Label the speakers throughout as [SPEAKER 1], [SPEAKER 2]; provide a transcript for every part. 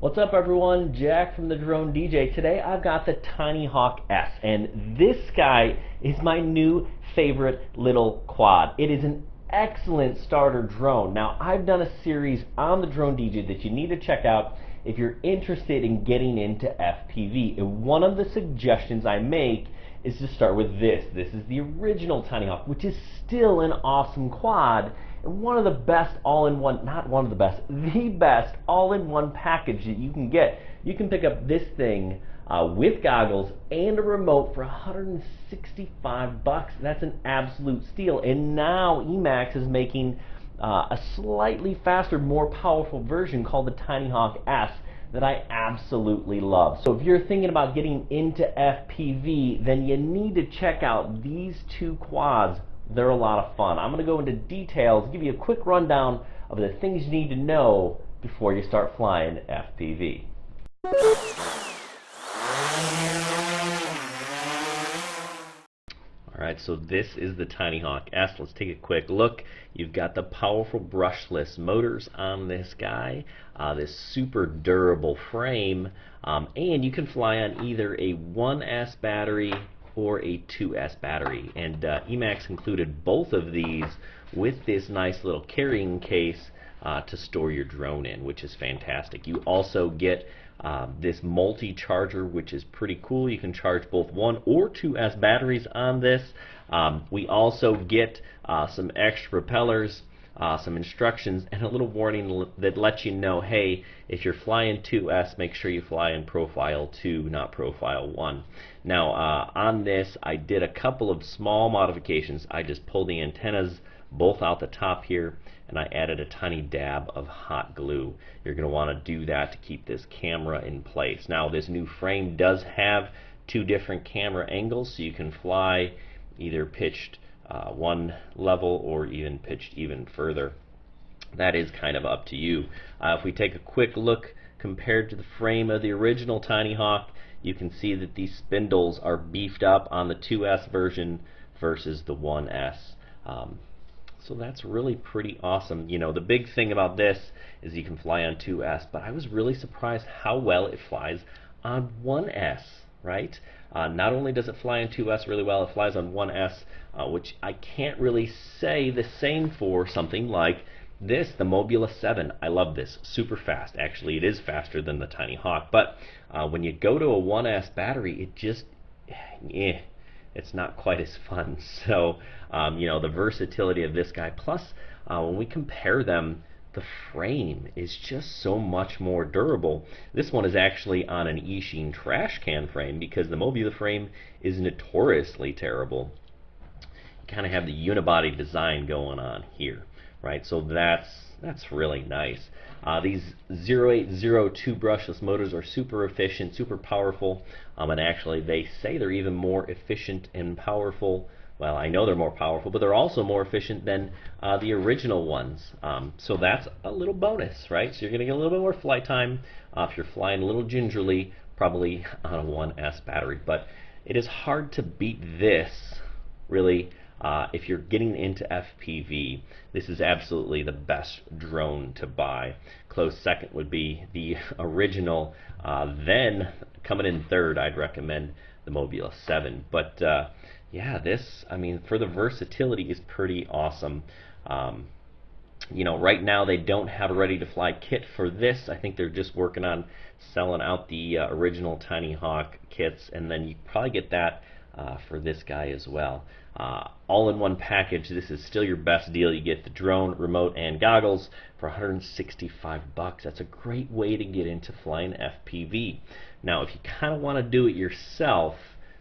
[SPEAKER 1] What's up everyone, Jack from the DroneDJ. Today I've got the Tinyhawk S, and this guy is my new favorite little quad. It is an excellent starter drone. Now I've done a series on the DroneDJ that you need to check out if you're interested in getting into FPV. And one of the suggestions I make is to start with this. This is the original Tinyhawk, which is still an awesome quad and one of the best all-in-one, not one of the best, the best all-in-one package that you can get. You can pick up this thing with goggles and a remote for $165. That's an absolute steal. And now Emax is making a slightly faster, more powerful version called the Tinyhawk S that I absolutely love. So if you're thinking about getting into FPV, then you need to check out these two quads. They're a lot of fun. I'm going to go into details, give you a quick rundown of the things you need to know before you start flying FPV. Alright, so this is the Tinyhawk S. Let's take a quick look. You've got the powerful brushless motors on this guy, this super durable frame, and you can fly on either a 1S battery or a 2S battery. And Emax included both of these with this nice little carrying case to store your drone in, which is fantastic. You also get this multi-charger, which is pretty cool. You can charge both 1 or 2S batteries on this. We also get some extra propellers, some instructions, and a little warning that lets you know, hey, if you're flying 2S, make sure you fly in profile 2, not profile 1. Now, on this, I did a couple of small modifications. I just pulled the antennas both out the top here, and I added a tiny dab of hot glue. You're going to want to do that to keep this camera in place. Now, this new frame does have 2 different camera angles, so you can fly either pitched one level or even pitched even further. That is kind of up to you. If we take a quick look compared to the frame of the original Tinyhawk, you can see that these spindles are beefed up on the 2S version versus the 1S. So that's really pretty awesome. You know, the big thing about this is you can fly on 2S, but I was really surprised how well it flies on 1S, right? Not only does it fly on 2S really well, it flies on 1S, which I can't really say the same for something like this, the Mobula 7. I love this, super fast. Actually, it is faster than the Tinyhawk, but when you go to a 1S battery, it just, it's not quite as fun. So, you know, the versatility of this guy, plus when we compare them, the frame is just so much more durable. This one is actually on an Eachine trash can frame because the Mobula frame is notoriously terrible. You kind of have the unibody design going on here, right? So that's really nice. These 0802 brushless motors are super efficient, super powerful, and actually they say they're even more efficient and powerful. Well, I know they're more powerful, but they're also more efficient than the original ones. So that's a little bonus, right? So you're going to get a little bit more flight time if you're flying a little gingerly, probably on a 1S battery. But it is hard to beat this, really. If you're getting into FPV, this is absolutely the best drone to buy. Close second would be the original. Then coming in third, I'd recommend the Mobula 7. But yeah, this, I mean, for the versatility is pretty awesome. You know, right now they don't have a ready-to-fly kit for this. I think they're just working on selling out the original Tinyhawk kits, and then you probably get that for this guy as well. All-in-one package. This is still your best deal. You get the drone, remote, and goggles for $165. That's a great way to get into flying FPV. Now, if you kind of want to do it yourself,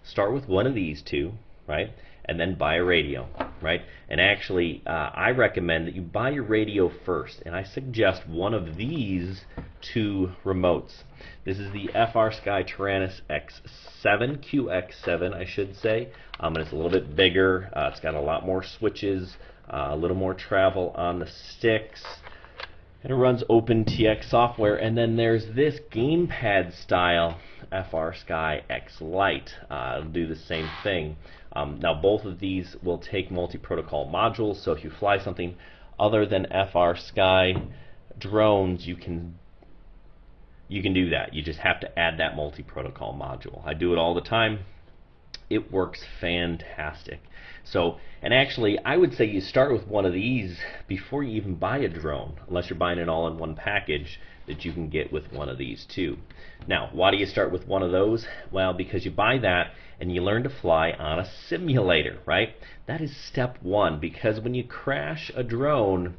[SPEAKER 1] start with one of these two, right? And then buy a radio, right? And actually, I recommend that you buy your radio first, and I suggest one of these 2 remotes. This is the FrSky Taranis X7, QX7, I should say, and it's a little bit bigger. It's got a lot more switches, a little more travel on the sticks, and it runs OpenTX software. And then there's this gamepad style FrSky X Lite. It'll do the same thing. Now both of these will take multi-protocol modules, so if you fly something other than FrSky drones, you can you can do that. You just have to add that multi-protocol module. I do it all the time. It works fantastic. So, and actually, I would say you start with one of these before you even buy a drone, unless you're buying an all-in-one package that you can get with one of these too. Now, why do you start with one of those? Well, because you buy that and you learn to fly on a simulator, right? That is step one, because when you crash a drone,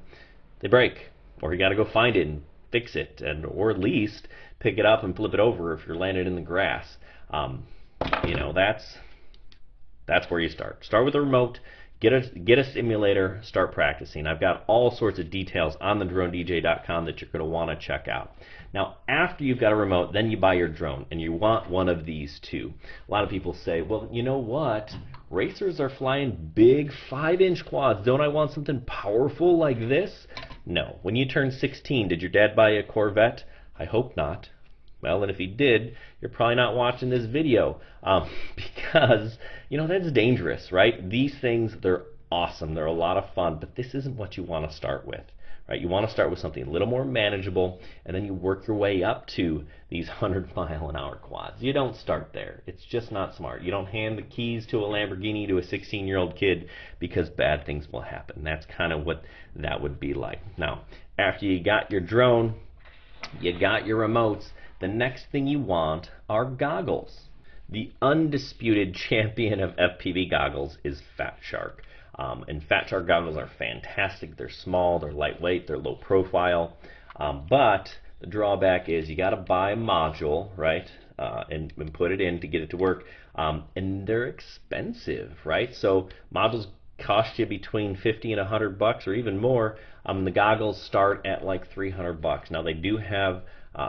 [SPEAKER 1] they break, or you got to go find it and fix it, and or at least pick it up and flip it over if you're landed in the grass. You know, that's where you start. Start with a remote, get a simulator, start practicing. I've got all sorts of details on the DroneDJ.com that you're going to want to check out. Now, after you've got a remote, then you buy your drone, and you want one of these too. A lot of people say, well, you know what? Racers are flying big 5-inch quads. Don't I want something powerful like this? No. When you turned 16, did your dad buy a Corvette? I hope not. Well, and if he did, you're probably not watching this video because, you know, that's dangerous, right? These things, they're awesome. They're a lot of fun, but this isn't what you want to start with, right? You want to start with something a little more manageable, and then you work your way up to these 100-mile-an-hour quads. You don't start there. It's just not smart. You don't hand the keys to a Lamborghini to a 16-year-old kid, because bad things will happen. That's kind of what that would be like. Now, after you got your drone, you got your remotes, the next thing you want are goggles. The undisputed champion of FPV goggles is Fat Shark. And Fat Shark goggles are fantastic. They're small, they're lightweight, they're low profile. But the drawback is you got to buy a module, right? And put it in to get it to work. And they're expensive, right? So modules cost you between 50 and $100 or even more. The goggles start at like $300. Now they do have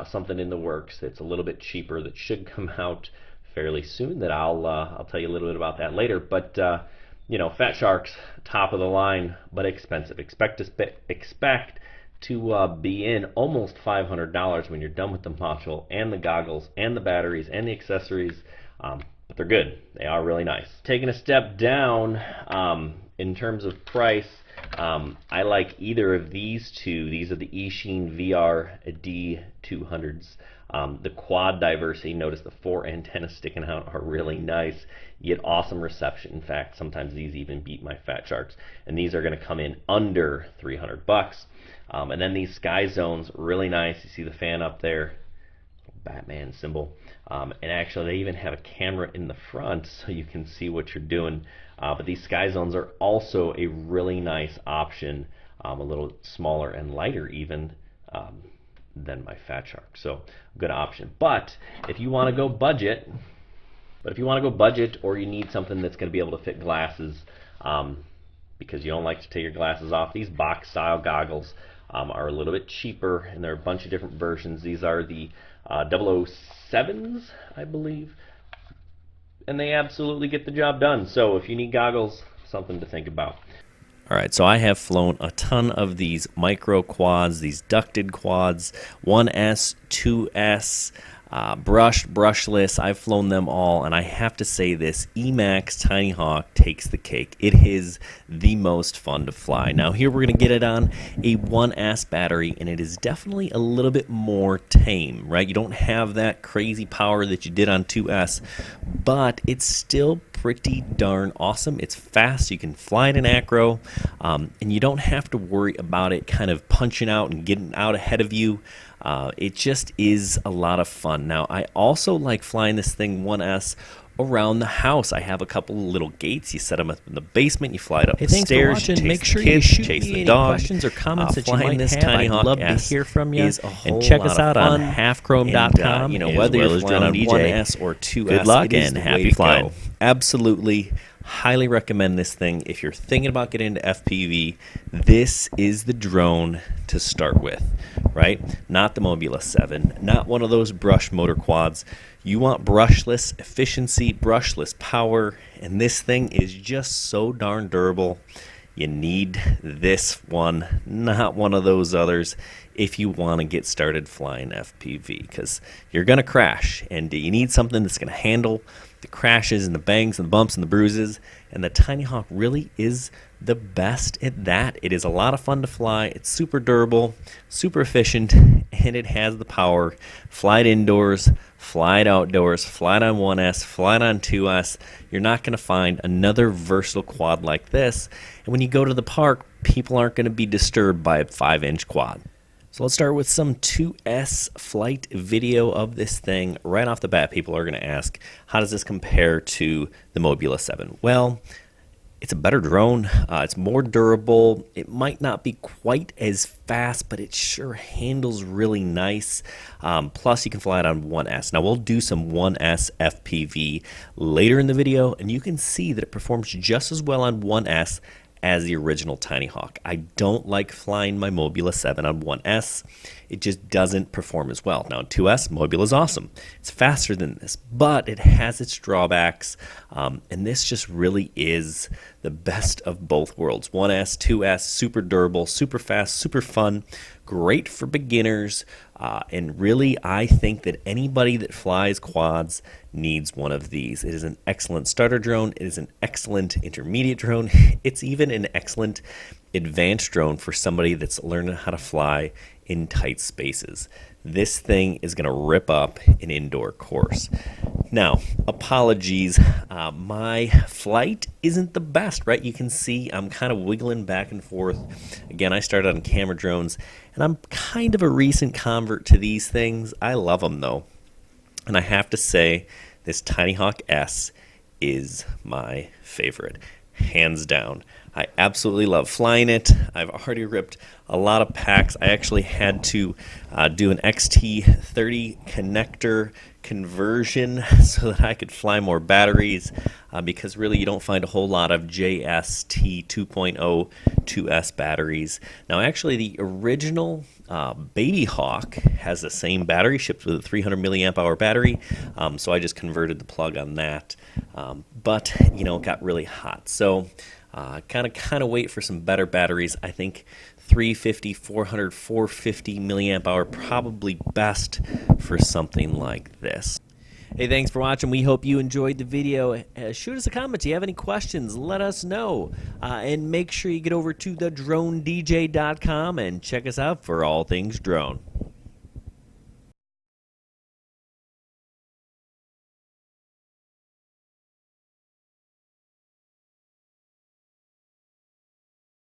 [SPEAKER 1] something in the works that's a little bit cheaper that should come out fairly soon that I'll tell you a little bit about that later. But you know, Fat Shark's top of the line, but expensive. Expect to be in almost $500 when you're done with the module and the goggles and the batteries and the accessories. But they're good. They are really nice. Taking a step down in terms of price, I like either of these two. These are the Eachine VR D200s. The quad diversity, notice the 4 antennas sticking out, are really nice. You get awesome reception. In fact, sometimes these even beat my Fat Sharks. And these are going to come in under $300. And then these Sky Zones, really nice. You see the fan up there, Batman symbol. And actually they even have a camera in the front so you can see what you're doing. But these Sky Zones are also a really nice option, a little smaller and lighter even than my Fat Shark. So good option. But if you want to go budget, or you need something that's going to be able to fit glasses, because you don't like to take your glasses off, these box style goggles are a little bit cheaper, and there are a bunch of different versions. These are the 007s, I believe, and they absolutely get the job done. So if you need goggles, something to think about.
[SPEAKER 2] All right, so I have flown a ton of these micro quads, these ducted quads, 1S, 2S, brushed, brushless. I've flown them all, and I have to say this, Emax Tinyhawk takes the cake. It is the most fun to fly. Now here we're going to get it on a 1S battery, and it is definitely a little bit more tame, right? You don't have that crazy power that you did on 2S, but it's still pretty darn awesome. It's fast, you can fly it in acro, and you don't have to worry about it kind of punching out and getting out ahead of you. It just is a lot of fun. Now, I also like flying this thing 1S around the house. I have a couple little gates. You set them up in the basement. You fly it up the stairs. You chase
[SPEAKER 3] Make sure
[SPEAKER 2] the kids,
[SPEAKER 3] you shoot
[SPEAKER 2] chase
[SPEAKER 3] me
[SPEAKER 2] the
[SPEAKER 3] any
[SPEAKER 2] dog.
[SPEAKER 3] questions or comments that you
[SPEAKER 2] Flying
[SPEAKER 3] might
[SPEAKER 2] this
[SPEAKER 3] have.
[SPEAKER 2] Tinyhawk
[SPEAKER 3] I'd love
[SPEAKER 2] S
[SPEAKER 3] to hear from you.
[SPEAKER 2] is a whole
[SPEAKER 3] And check
[SPEAKER 2] lot
[SPEAKER 3] us
[SPEAKER 2] of
[SPEAKER 3] out
[SPEAKER 2] fun.
[SPEAKER 3] on halfchrome.com.
[SPEAKER 2] And, you know,
[SPEAKER 3] as
[SPEAKER 2] whether
[SPEAKER 3] well
[SPEAKER 2] you're
[SPEAKER 3] as
[SPEAKER 2] flying on
[SPEAKER 3] DroneDJ.
[SPEAKER 2] 1S or 2S,
[SPEAKER 3] Good luck
[SPEAKER 2] it is
[SPEAKER 3] and
[SPEAKER 2] the
[SPEAKER 3] happy
[SPEAKER 2] way to
[SPEAKER 3] flying.
[SPEAKER 2] go. Absolutely. Highly recommend this thing. If you're thinking about getting into FPV, this is the drone to start with, right? Not the Mobula 7, not one of those brush motor quads. You want brushless efficiency, brushless power, and this thing is just so darn durable. You need this one, not one of those others, if you want to get started flying FPV, because you're going to crash, and you need something that's going to handle the crashes and the bangs and the bumps and the bruises, and the Tinyhawk really is the best at that. It is a lot of fun to fly. It's super durable, super efficient, and it has the power. Fly it indoors, fly it outdoors, fly it on 1S, fly it on 2S. You're not going to find another versatile quad like this. And when you go to the park, people aren't going to be disturbed by a 5-inch quad. So let's start with some 2S flight video of this thing. Right off the bat, people are going to ask, how does this compare to the Mobula 7? Well, it's a better drone. It's more durable. It might not be quite as fast, but it sure handles really nice. Plus, you can fly it on 1S. Now, we'll do some 1S FPV later in the video, and you can see that it performs just as well on 1S as the original Tinyhawk. I don't like flying my Mobula 7 on 1S. It just doesn't perform as well. Now, on 2S, Mobula is awesome. It's faster than this, but it has its drawbacks, and this just really is the best of both worlds. 1S, 2S, super durable, super fast, super fun, great for beginners, and really, I think that anybody that flies quads needs one of these. It is an excellent starter drone. It is an excellent intermediate drone. It's even an excellent advanced drone for somebody that's learning how to fly in tight spaces. This thing is going to rip up an indoor course. Now, apologies, my flight isn't the best, right? You can see I'm kind of wiggling back and forth. Again, I started on camera drones, and I'm kind of a recent convert to these things. I love them, though. And I have to say, this Tinyhawk S is my favorite, hands down. I absolutely love flying it. I've already ripped a lot of packs. I actually had to do an XT30 connector conversion so that I could fly more batteries because really you don't find a whole lot of JST 2.0 2S batteries. Now actually the original Baby Hawk has the same battery, shipped with a 300 milliamp hour battery, so I just converted the plug on that, but you know, it got really hot. So kind of wait for some better batteries. I think 350, 400, 450 milliamp hour probably best for something like this.
[SPEAKER 3] Hey, thanks for watching. We hope you enjoyed the video. Shoot us a comment. Do you have any questions? Let us know. And make sure you get over to the DroneDJ.com and check us out for all things drone.